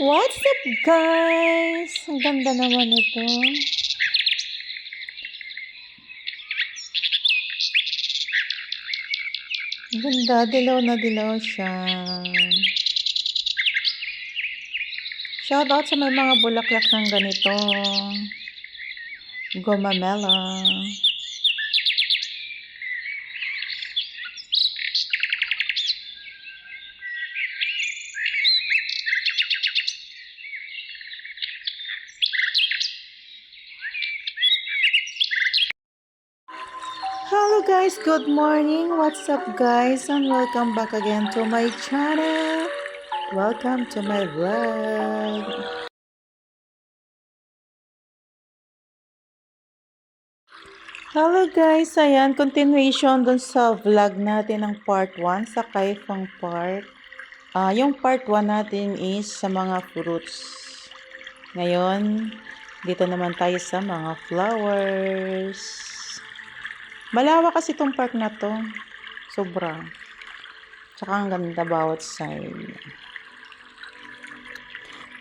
What's up, guys? Ang ganda naman ito. Ang ganda, dilaw na dilaw siya. Shoutout sa may mga bulaklak ng ganito. Gomamela. Hello guys, good morning. What's up guys? And welcome back again to my channel. Welcome to my vlog. Hello guys, ayan, continuation dun sa vlog natin ng part 1 sa Kaifang Park. Yung part 1 natin is sa mga fruits. Ngayon, dito naman tayo sa mga flowers. Malawak kasi itong park na to. Sobra. Tsaka ang ganda bawat side.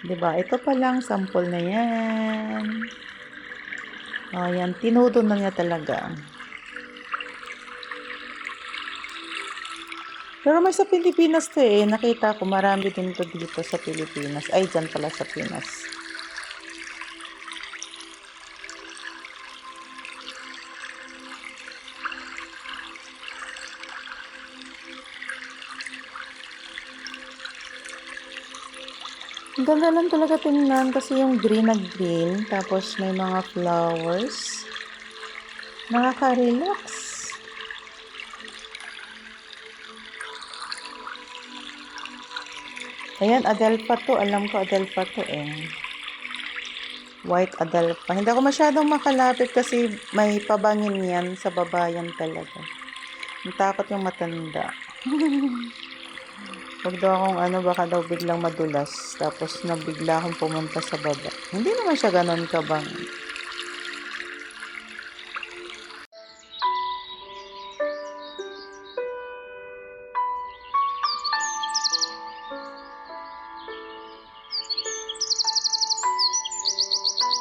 Diba? Ito pa lang, sample na yan. Yan. Tinudo na niya talaga. Pero may sa Pilipinas to eh. Nakita ko marami din to dito sa Pilipinas. Ay, dyan pala sa Pinas. Ang ganda lang talaga tingnan kasi yung green na green. Tapos may mga flowers. Nakaka-relax. Ayan, Adelpha to. Alam ko Adelpha to eh. White Adelpha. Hindi ako masyadong makalapit kasi may pabangin yan. Sa baba yan talaga. Natakot yung matanda. Huwag daw akong baka daw biglang madulas. Tapos nabigla akong pumunta sa baba. Hindi naman siya ganon kabang.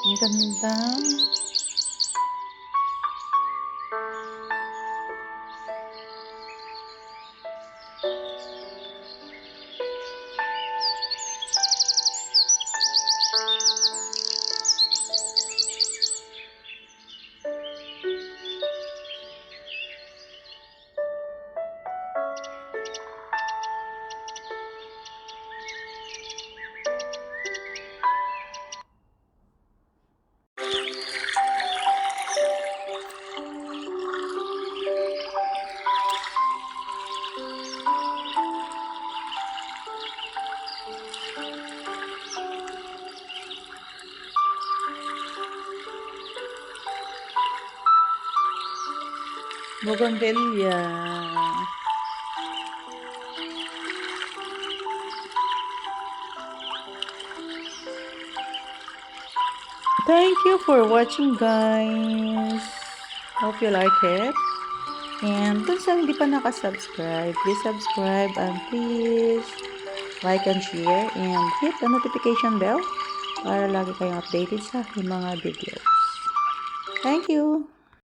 Ang ganda. Bougainvillea. Thank you for watching, guys. Hope you like it. And kung sa hindi pa nakasubscribe, please subscribe and please like and share and hit the notification bell para lagi kayong updated sa aking mga videos. Thank you!